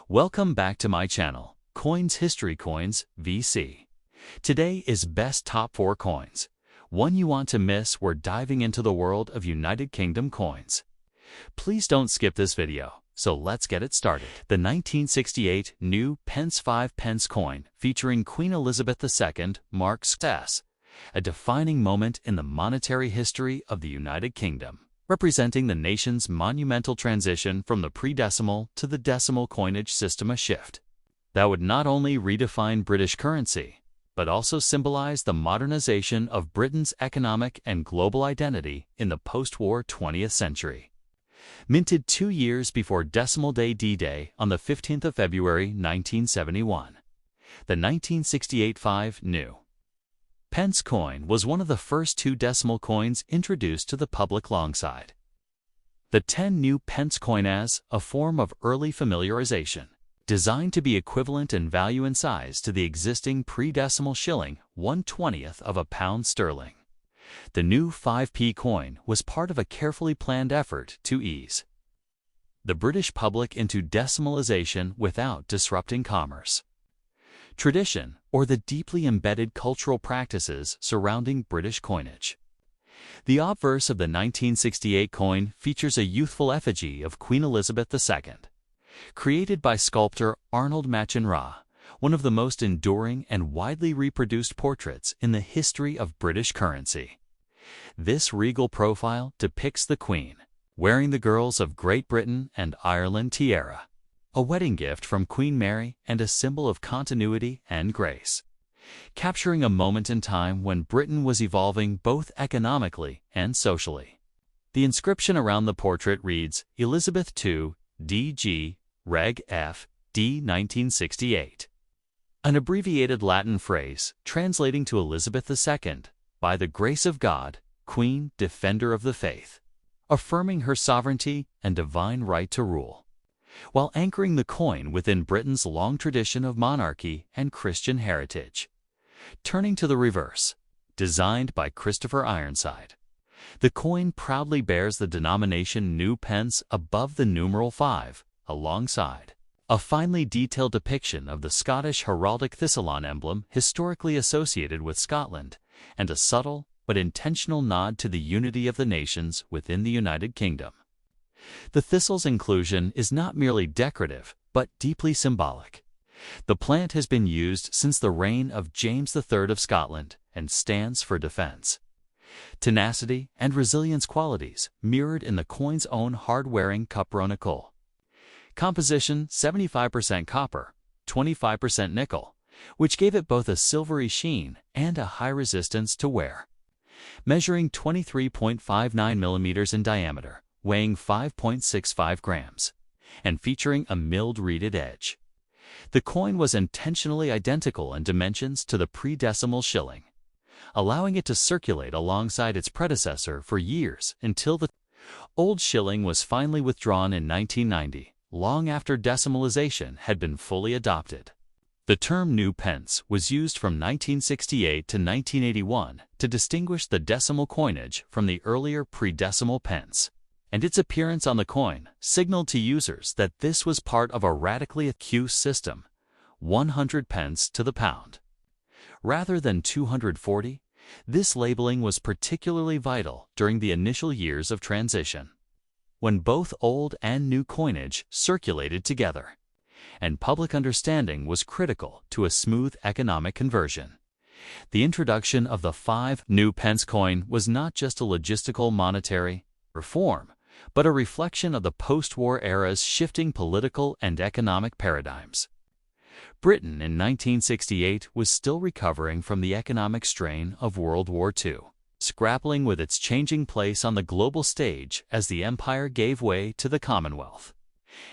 Welcome back to my channel, Coins History Coins VC. Today is Best Top 4 Coins. One you want to miss, we're diving into the world of United Kingdom coins. Please don't skip this video, so let's get it started. The 1968 new PENCE 5 pence coin featuring Queen Elizabeth II marks a defining moment in the monetary history of the United Kingdom, representing the nation's monumental transition from the pre-decimal to the decimal coinage system, a shift that would not only redefine British currency, but also symbolize the modernization of Britain's economic and global identity in the post-war 20th century. Minted 2 years before Decimal Day D-Day on the 15th of February 1971, the 1968 5 new pence coin was one of the first 2 decimal coins introduced to the public alongside the 10 new pence coin as a form of early familiarization, designed to be equivalent in value and size to the existing pre-decimal shilling 1/20th of a pound sterling. The new 5p coin was part of a carefully planned effort to ease the British public into decimalization without disrupting commerce, tradition, or the deeply embedded cultural practices surrounding British coinage. The obverse of the 1968 coin features a youthful effigy of Queen Elizabeth II, created by sculptor Arnold Machin-Ra, one of the most enduring and widely reproduced portraits in the history of British currency. This regal profile depicts the Queen wearing the girls of Great Britain and Ireland tiara, a wedding gift from Queen Mary and a symbol of continuity and grace, capturing a moment in time when Britain was evolving both economically and socially. The inscription around the portrait reads, Elizabeth II, D.G., Reg. F. D. 1968, an abbreviated Latin phrase translating to Elizabeth II, by the grace of God, Queen, Defender of the Faith, affirming her sovereignty and divine right to rule, while anchoring the coin within Britain's long tradition of monarchy and Christian heritage. Turning to the reverse, designed by Christopher Ironside, the coin proudly bears the denomination new pence above the numeral 5, alongside a finely detailed depiction of the Scottish heraldic thistleon emblem historically associated with Scotland, and a subtle but intentional nod to the unity of the nations within the United Kingdom. The thistle's inclusion is not merely decorative, but deeply symbolic. The plant has been used since the reign of James III of Scotland and stands for defense, tenacity, and resilience qualities mirrored in the coin's own hard-wearing cupronickel. Composition: 75% copper, 25% nickel, which gave it both a silvery sheen and a high resistance to wear. Measuring 23.59 millimeters in diameter, weighing 5.65 grams, and featuring a milled reeded edge. The coin was intentionally identical in dimensions to the pre-decimal shilling, allowing it to circulate alongside its predecessor for years until the old shilling was finally withdrawn in 1990, long after decimalization had been fully adopted. The term new pence was used from 1968 to 1981 to distinguish the decimal coinage from the earlier pre-decimal pence, and its appearance on the coin signaled to users that this was part of a radically acute system, 100 pence to the pound. Rather than 240, this labeling was particularly vital during the initial years of transition, when both old and new coinage circulated together, and public understanding was critical to a smooth economic conversion. The introduction of the 5 new pence coin was not just a logistical monetary reform, but a reflection of the post-war era's shifting political and economic paradigms. Britain in 1968 was still recovering from the economic strain of World War II, grappling with its changing place on the global stage as the empire gave way to the Commonwealth,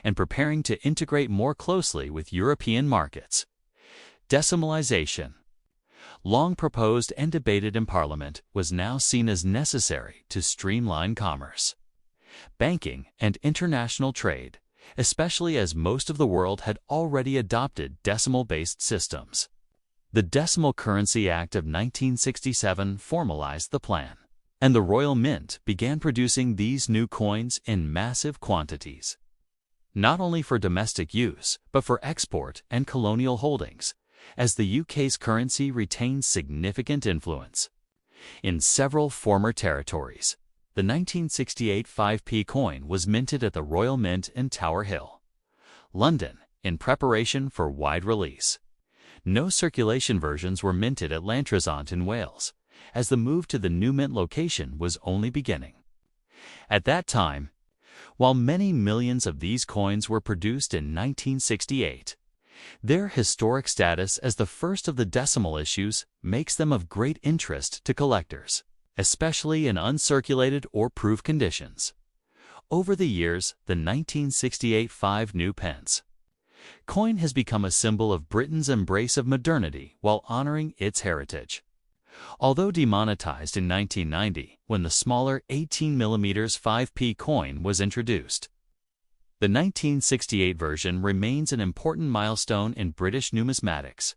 and preparing to integrate more closely with European markets. Decimalization, long proposed and debated in Parliament, was now seen as necessary to streamline commerce, banking, and international trade, especially as most of the world had already adopted decimal-based systems. The Decimal Currency Act of 1967 formalized the plan, and the Royal Mint began producing these new coins in massive quantities. not only for domestic use, but for export and colonial holdings, as the UK's currency retains significant influence. In several former territories, the 1968 5p coin was minted at the Royal Mint in Tower Hill, London, in preparation for wide release. No circulation versions were minted at Llantrisant in Wales, as the move to the new mint location was only beginning. At that time, while many millions of these coins were produced in 1968, their historic status as the first of the decimal issues makes them of great interest to collectors, especially in uncirculated or proof conditions. Over the years, the 1968 5 new pence coin has become a symbol of Britain's embrace of modernity while honoring its heritage. Although demonetized in 1990 when the smaller 18mm 5p coin was introduced, the 1968 version remains an important milestone in British numismatics,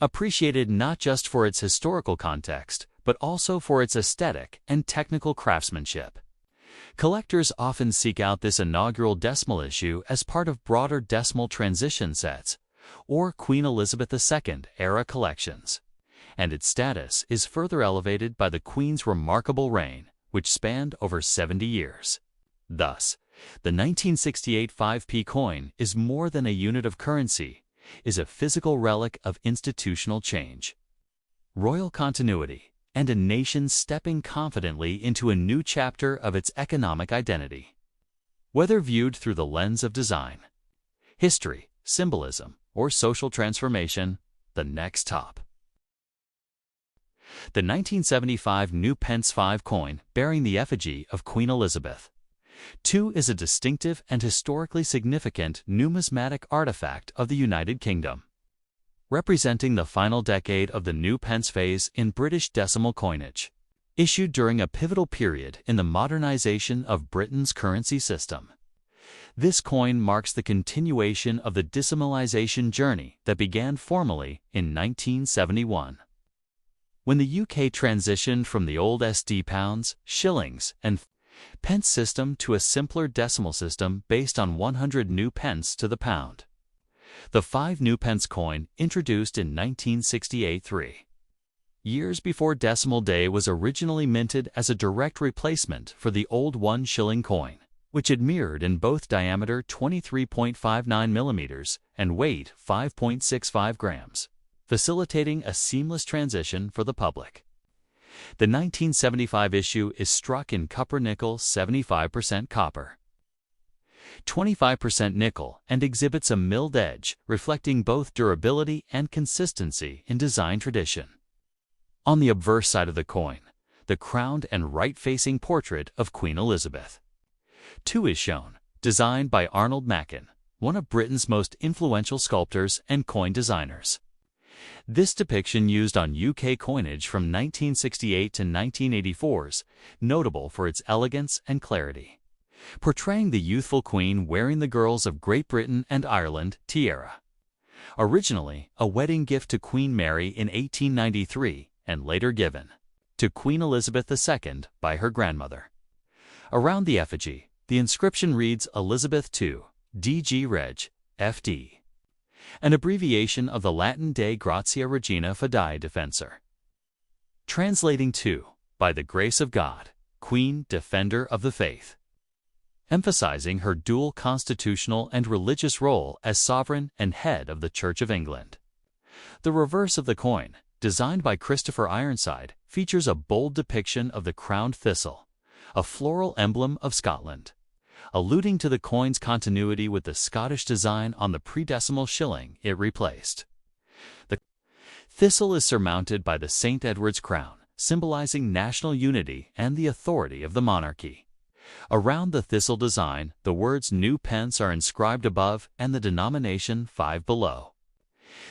appreciated not just for its historical context, but also for its aesthetic and technical craftsmanship. Collectors often seek out this inaugural decimal issue as part of broader decimal transition sets or Queen Elizabeth II era collections, and its status is further elevated by the Queen's remarkable reign, which spanned over 70 years. Thus, the 1968 5p coin is more than a unit of currency, is a physical relic of institutional change, royal continuity, and a nation stepping confidently into a new chapter of its economic identity. Whether viewed through the lens of design, history, symbolism, or social transformation, the next top. The 1975 new pence 5 coin bearing the effigy of Queen Elizabeth II is a distinctive and historically significant numismatic artifact of the United Kingdom, representing the final decade of the new pence phase in British decimal coinage. Issued during a pivotal period in the modernization of Britain's currency system, this coin marks the continuation of the decimalization journey that began formally in 1971. When the UK transitioned from the old SD pounds, shillings, and pence system to a simpler decimal system based on 100 new pence to the pound, the 5 new pence coin introduced in 1968 3 years before decimal day was originally minted as a direct replacement for the old 1 shilling coin, which had mirrored in both diameter 23.59 millimeters and weight 5.65 grams, facilitating a seamless transition for the public. The 1975 issue is struck in copper-nickel 75% copper, 25% nickel, and exhibits a milled edge, reflecting both durability and consistency in design tradition. On the obverse side of the coin, the crowned and right-facing portrait of Queen Elizabeth II is shown, designed by Arnold Machin, one of Britain's most influential sculptors and coin designers. This depiction, used on UK coinage from 1968 to 1984, notable for its elegance and clarity, portraying the youthful Queen wearing the girls of Great Britain and Ireland tiara, originally a wedding gift to Queen Mary in 1893 and later given to Queen Elizabeth II by her grandmother. Around the effigy, the inscription reads Elizabeth II, DG Reg, FD, an abbreviation of the Latin Dei Gratia Regina Fidei Defensor, translating to, by the grace of God, Queen Defender of the Faith, emphasizing her dual constitutional and religious role as sovereign and head of the Church of England. The reverse of the coin, designed by Christopher Ironside, features a bold depiction of the crowned thistle, a floral emblem of Scotland, alluding to the coin's continuity with the Scottish design on the pre-decimal shilling it replaced. The thistle is surmounted by the St. Edward's crown, symbolizing national unity and the authority of the monarchy. Around the thistle design, the words New Pence are inscribed above and the denomination 5 below.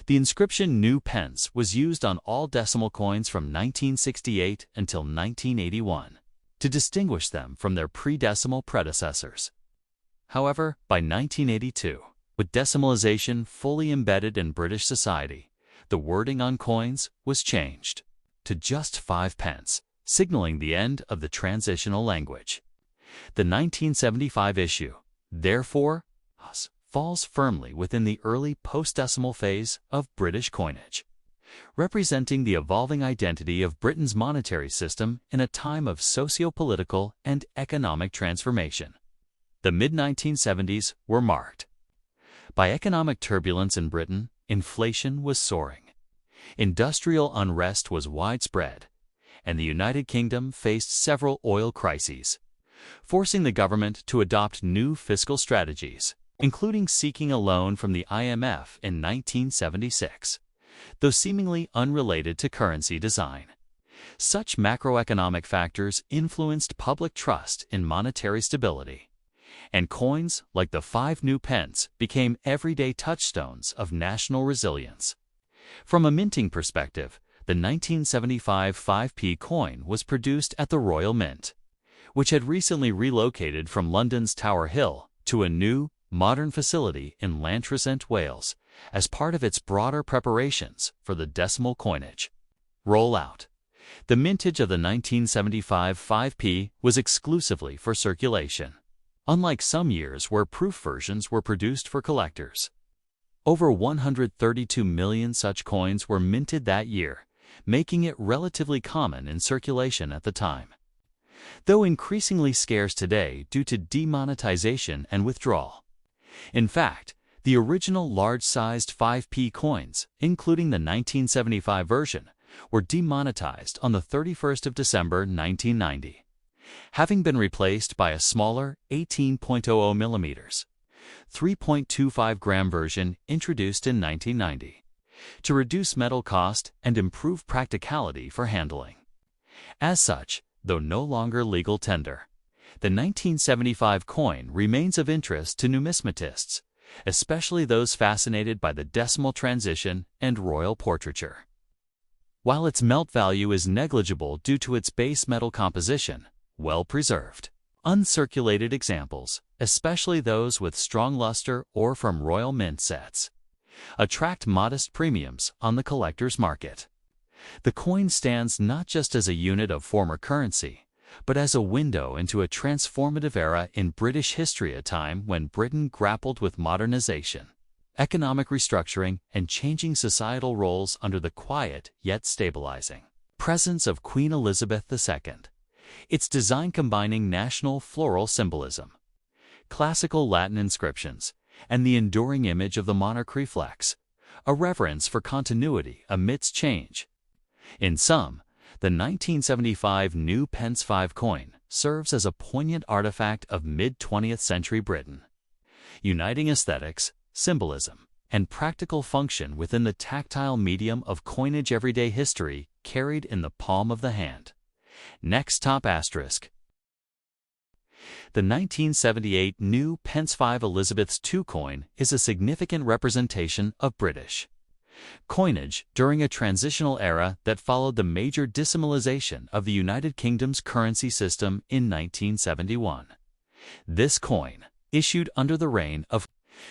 The inscription New Pence was used on all decimal coins from 1968 until 1981. To distinguish them from their pre-decimal predecessors. However, by 1982, with decimalization fully embedded in British society, the wording on coins was changed to just 5 pence, signaling the end of the transitional language. The 1975 issue, therefore, falls firmly within the early post-decimal phase of British coinage, representing the evolving identity of Britain's monetary system in a time of socio-political and economic transformation. The mid-1970s were marked by economic turbulence in Britain. Inflation was soaring, industrial unrest was widespread, and the United Kingdom faced several oil crises, forcing the government to adopt new fiscal strategies, including seeking a loan from the IMF in 1976, though seemingly unrelated to currency design. Such macroeconomic factors influenced public trust in monetary stability, and coins like the 5 new pence became everyday touchstones of national resilience. From a minting perspective, the 1975 5p coin was produced at the Royal Mint, which had recently relocated from London's Tower Hill to a new, modern facility in Llantrisant, Wales, as part of its broader preparations for the decimal coinage rollout. The mintage of the 1975 5p was exclusively for circulation, unlike some years where proof versions were produced for collectors. Over 132 million such coins were minted that year, making it relatively common in circulation at the time, though increasingly scarce today due to demonetization and withdrawal. In fact, the original large-sized 5p coins, including the 1975 version, were demonetized on the 31st of December 1990, having been replaced by a smaller 18.00 mm, 3.25-gram version introduced in 1990 to reduce metal cost and improve practicality for handling. As such, though no longer legal tender, the 1975 coin remains of interest to numismatists, especially those fascinated by the decimal transition and royal portraiture. While its melt value is negligible due to its base metal composition, well-preserved, uncirculated examples, especially those with strong luster or from Royal Mint sets, attract modest premiums on the collector's market. The coin stands not just as a unit of former currency, but as a window into a transformative era in British history, a time when Britain grappled with modernization, economic restructuring, and changing societal roles under the quiet yet stabilizing presence of Queen Elizabeth II. Its design combining national floral symbolism, classical Latin inscriptions, and the enduring image of the monarch reflects a reverence for continuity amidst change. In sum, the 1975 new pence 5 coin serves as a poignant artifact of mid-20th century Britain, uniting aesthetics, symbolism, and practical function within the tactile medium of coinage everyday history carried in the palm of the hand. Next top asterisk. The 1978 new pence 5 Elizabeth's II coin is a significant representation of British coinage during a transitional era that followed the major decimalization of the United Kingdom's currency system in 1971. This coin, issued under the reign of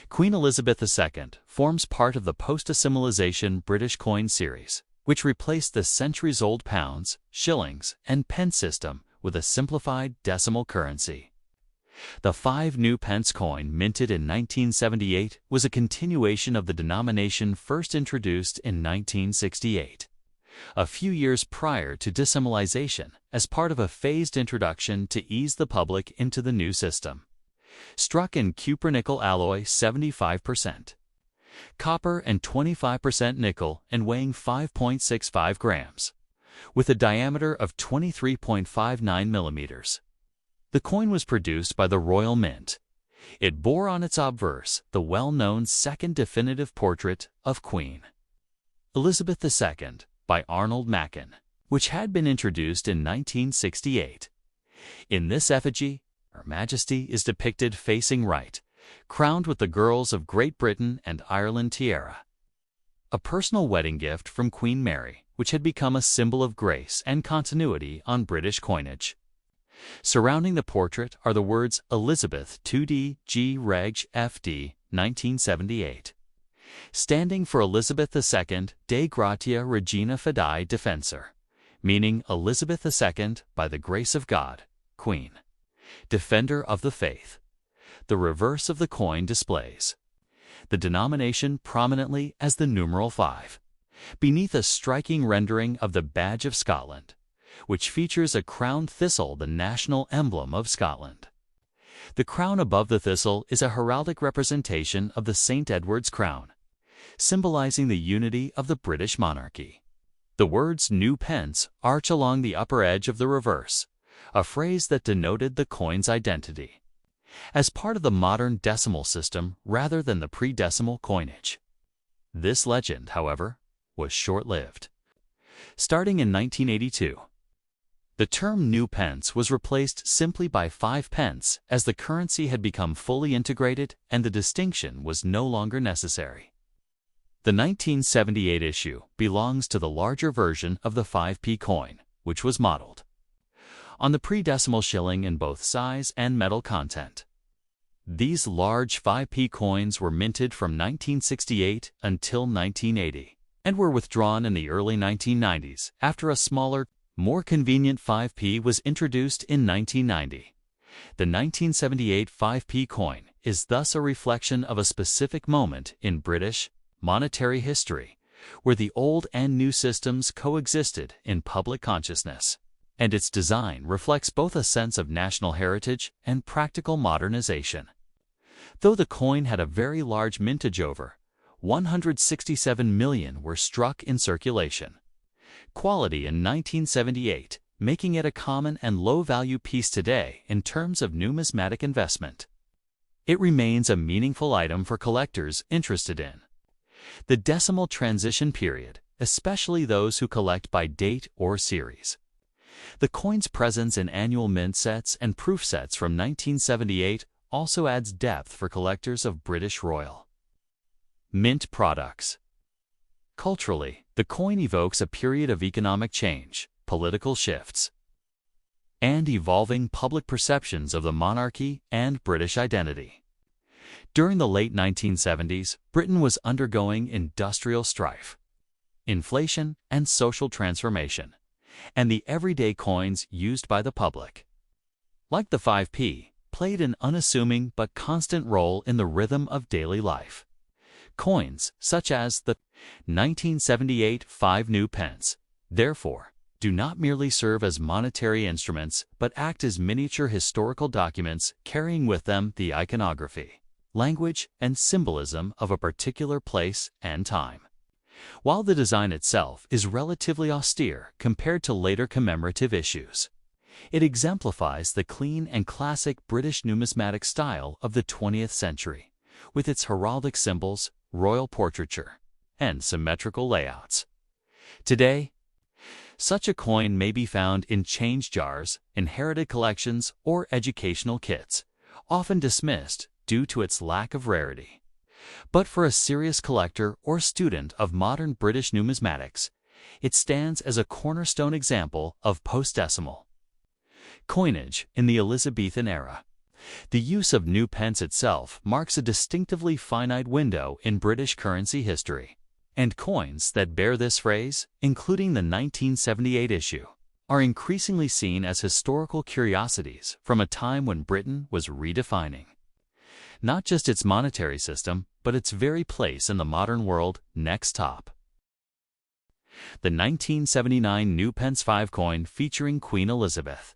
Queen Elizabeth II, forms part of the post-assimilation British coin series, which replaced the centuries-old pounds, shillings, and pence system with a simplified decimal currency. The 5 new pence coin minted in 1978 was a continuation of the denomination first introduced in 1968, a few years prior to decimalization as part of a phased introduction to ease the public into the new system. Struck in cupronickel alloy 75%, copper and 25% nickel, and weighing 5.65 grams, with a diameter of 23.59 millimeters. The coin was produced by the Royal Mint. It bore on its obverse the well-known second definitive portrait of Queen Elizabeth II by Arnold Mackin, which had been introduced in 1968. In this effigy, Her Majesty is depicted facing right, crowned with the Girls of Great Britain and Ireland tiara, a personal wedding gift from Queen Mary, which had become a symbol of grace and continuity on British coinage. Surrounding the portrait are the words Elizabeth 2D G Reg FD 1978, standing for Elizabeth II de Gratia Regina Fidei Defensor, meaning Elizabeth II by the grace of God, Queen, Defender of the Faith. the reverse of the coin displays the denomination prominently as the numeral 5, beneath a striking rendering of the badge of Scotland, which features a crowned thistle, the national emblem of Scotland. The crown above the thistle is a heraldic representation of the St. Edward's crown, symbolizing the unity of the British monarchy. The words "new pence" arch along the upper edge of the reverse, a phrase that denoted the coin's identity, as part of the modern decimal system rather than the pre-decimal coinage. This legend, however, was short-lived. Starting in 1982, the term new pence was replaced simply by 5 pence as the currency had become fully integrated and the distinction was no longer necessary. The 1978 issue belongs to the larger version of the 5p coin, which was modeled on the pre-decimal shilling in both size and metal content. These large 5p coins were minted from 1968 until 1980 and were withdrawn in the early 1990s after a smaller, more convenient 5p was introduced in 1990. The 1978 5p coin is thus a reflection of a specific moment in British monetary history where the old and new systems coexisted in public consciousness, and its design reflects both a sense of national heritage and practical modernization. Though the coin had a very large mintage, over 167 million were struck in circulation. Quality in 1978, making it a common and low-value piece today in terms of numismatic investment. It remains a meaningful item for collectors interested in the decimal transition period, especially those who collect by date or series. The coin's presence in annual mint sets and proof sets from 1978 also adds depth for collectors of British royal mint products. Culturally, the coin evokes a period of economic change, political shifts, and evolving public perceptions of the monarchy and British identity. During the late 1970s, Britain was undergoing industrial strife, inflation, and social transformation, and the everyday coins used by the public, like the 5p, played an unassuming but constant role in the rhythm of daily life. Coins, such as the 1978 5 new pence, therefore, do not merely serve as monetary instruments but act as miniature historical documents carrying with them the iconography, language, and symbolism of a particular place and time. While the design itself is relatively austere compared to later commemorative issues, it exemplifies the clean and classic British numismatic style of the 20th century, with its heraldic symbols, royal portraiture, and symmetrical layouts. Today, such a coin may be found in change jars, inherited collections, or educational kits, often dismissed due to its lack of rarity. But for a serious collector or student of modern British numismatics, it stands as a cornerstone example of post-decimal coinage in the Elizabethan era. The use of new pence itself marks a distinctively finite window in British currency history, and coins that bear this phrase, including the 1978 issue, are increasingly seen as historical curiosities from a time when Britain was redefining not just its monetary system, but its very place in the modern world. Next top. The 1979 new pence 5 coin featuring Queen Elizabeth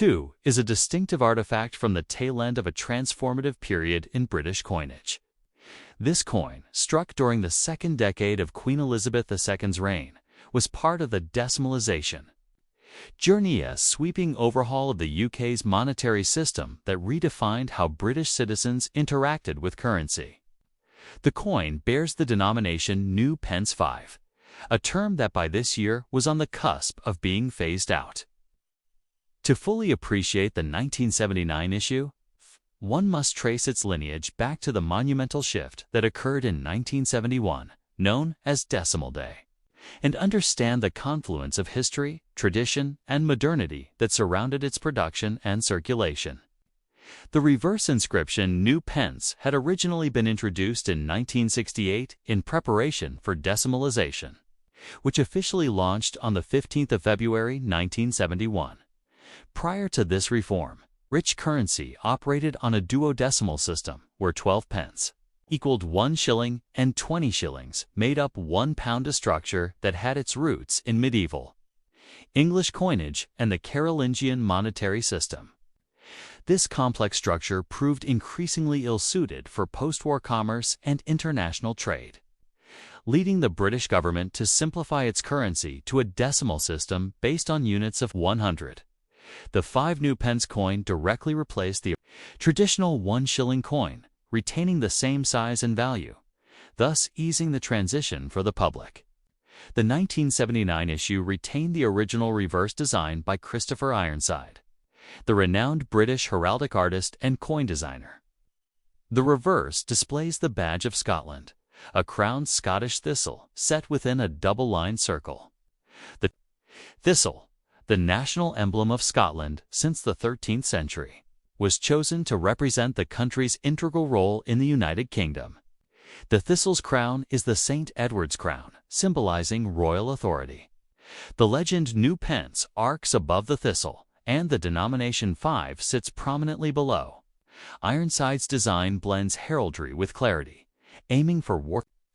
II is a distinctive artifact from the tail end of a transformative period in British coinage. This coin, struck during the second decade of Queen Elizabeth II's reign, was part of the decimalisation journey, a sweeping overhaul of the UK's monetary system that redefined how British citizens interacted with currency. The coin bears the denomination New Pence 5, a term that by this year was on the cusp of being phased out. To fully appreciate the 1979 issue, one must trace its lineage back to the monumental shift that occurred in 1971, known as Decimal Day, and understand the confluence of history, tradition, and modernity that surrounded its production and circulation. The reverse inscription New Pence had originally been introduced in 1968 in preparation for decimalization, which officially launched on the 15th of February 1971. Prior to this reform, rich currency operated on a duodecimal system where 12 pence equaled 1 shilling and 20 shillings made up 1 pound, a structure that had its roots in medieval English coinage and the Carolingian monetary system. This complex structure proved increasingly ill-suited for post-war commerce and international trade, leading the British government to simplify its currency to a decimal system based on units of 100. The 5 new pence coin directly replaced the traditional 1 shilling coin, retaining the same size and value, thus easing the transition for the public. The 1979 issue retained the original reverse design by Christopher Ironside, the renowned British heraldic artist and coin designer. The reverse displays the badge of Scotland, a crowned Scottish thistle set within a double-lined circle. The thistle, the national emblem of Scotland since the 13th century, was chosen to represent the country's integral role in the United Kingdom. The thistle's crown is the St. Edward's crown, symbolizing royal authority. The legend New Pence arcs above the thistle, and the denomination 5 sits prominently below. Ironside's design blends heraldry with clarity, aiming for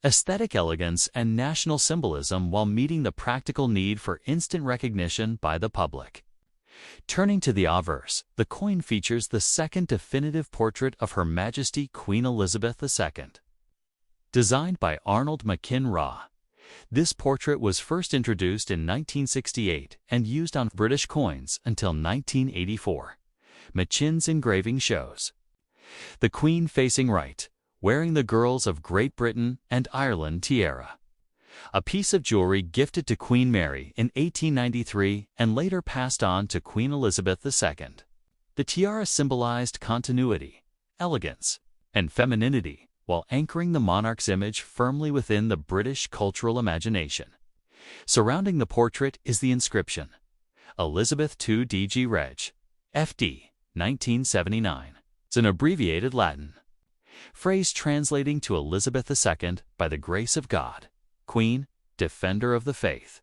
aesthetic elegance and national symbolism while meeting the practical need for instant recognition by the public. Turning to the obverse, the coin features the second definitive portrait of Her Majesty Queen Elizabeth II. Designed by Arnold McKin-Raw, this portrait was first introduced in 1968 and used on British coins until 1984. Machin's engraving shows the Queen facing right, wearing the girls of Great Britain and Ireland tiara, a piece of jewelry gifted to Queen Mary in 1893 and later passed on to Queen Elizabeth II. The tiara symbolized continuity, elegance, and femininity, while anchoring the monarch's image firmly within the British cultural imagination. Surrounding the portrait is the inscription, Elizabeth II DG Reg. FD, 1979. It's an abbreviated Latin phrase translating to Elizabeth II, by the grace of God, Queen, Defender of the Faith.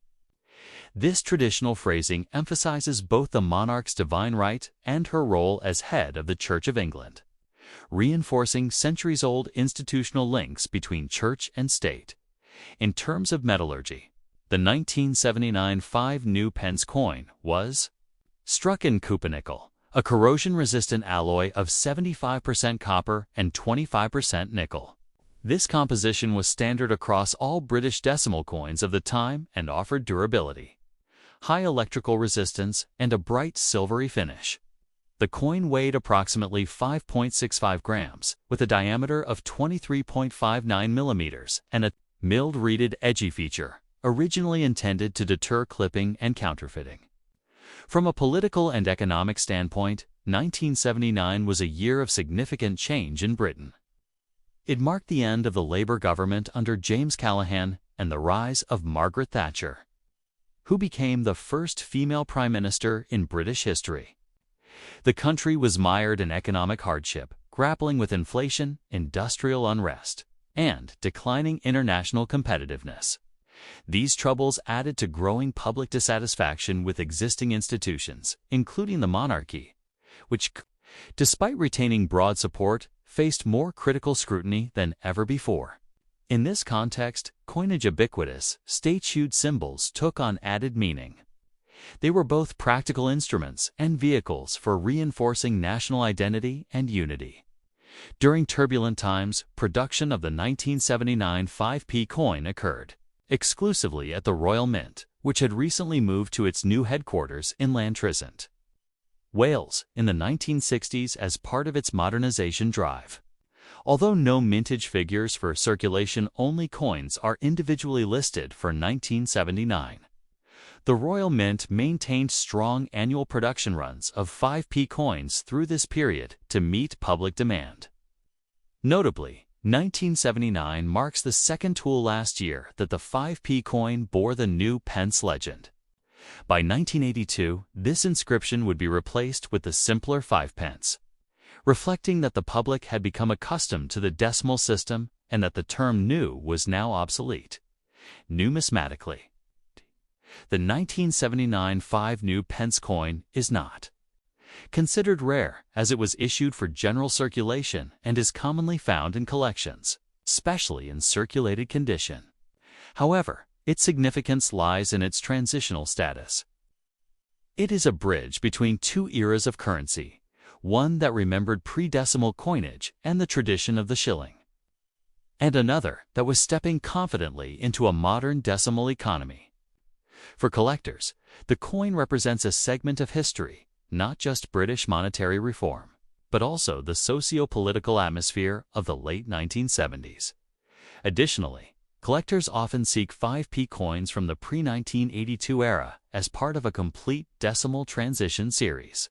This traditional phrasing emphasizes both the monarch's divine right and her role as head of the Church of England, reinforcing centuries-old institutional links between church and state. In terms of metallurgy, the 1979 5 new pence coin was struck in cupenickle, a corrosion-resistant alloy of 75% copper and 25% nickel. This composition was standard across all British decimal coins of the time and offered durability, high electrical resistance, and a bright silvery finish. The coin weighed approximately 5.65 grams, with a diameter of 23.59 millimeters and a milled reeded edgy feature, originally intended to deter clipping and counterfeiting. From a political and economic standpoint, 1979 was a year of significant change in Britain. It marked the end of the Labour government under James Callaghan and the rise of Margaret Thatcher, who became the first female prime minister in British history. The country was mired in economic hardship, grappling with inflation, industrial unrest, and declining international competitiveness. These troubles added to growing public dissatisfaction with existing institutions, including the monarchy, which, despite retaining broad support, faced more critical scrutiny than ever before. In this context, coinage ubiquitous, state-issued symbols took on added meaning. They were both practical instruments and vehicles for reinforcing national identity and unity. During turbulent times, production of the 1979 5p coin occurred exclusively at the Royal Mint, which had recently moved to its new headquarters in Llantrisant, Wales, in the 1960s as part of its modernization drive. Although no mintage figures for circulation-only coins are individually listed for 1979, the Royal Mint maintained strong annual production runs of 5p coins through this period to meet public demand. Notably, 1979 marks the second to last year that the 5p coin bore the new pence legend. By 1982, this inscription would be replaced with the simpler 5 pence, reflecting that the public had become accustomed to the decimal system and that the term new was now obsolete. Numismatically, the 1979 5 new pence coin is not Considered rare as it was issued for general circulation and is commonly found in collections, especially in circulated condition. However, its significance lies in its transitional status. It is a bridge between two eras of currency, one that remembered pre-decimal coinage and the tradition of the shilling, and another that was stepping confidently into a modern decimal economy. For collectors, the coin represents a segment of history, not just British monetary reform, but also the socio-political atmosphere of the late 1970s. Additionally, collectors often seek 5p coins from the pre-1982 era as part of a complete decimal transition series.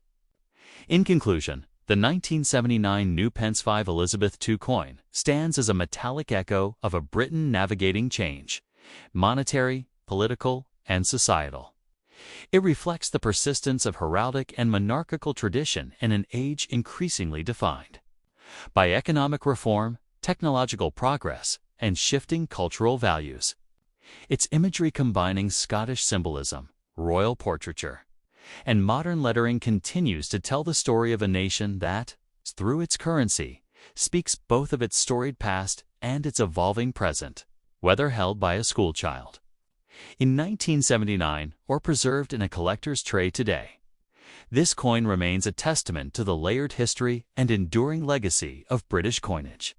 In conclusion, the 1979 new pence 5 Elizabeth II coin stands as a metallic echo of a Britain navigating change, monetary, political, and societal. It reflects the persistence of heraldic and monarchical tradition in an age increasingly defined by economic reform, technological progress, and shifting cultural values. Its imagery combining Scottish symbolism, royal portraiture, and modern lettering continues to tell the story of a nation that, through its currency, speaks both of its storied past and its evolving present, whether held by a schoolchild in 1979 or preserved in a collector's tray today. This coin remains a testament to the layered history and enduring legacy of British coinage.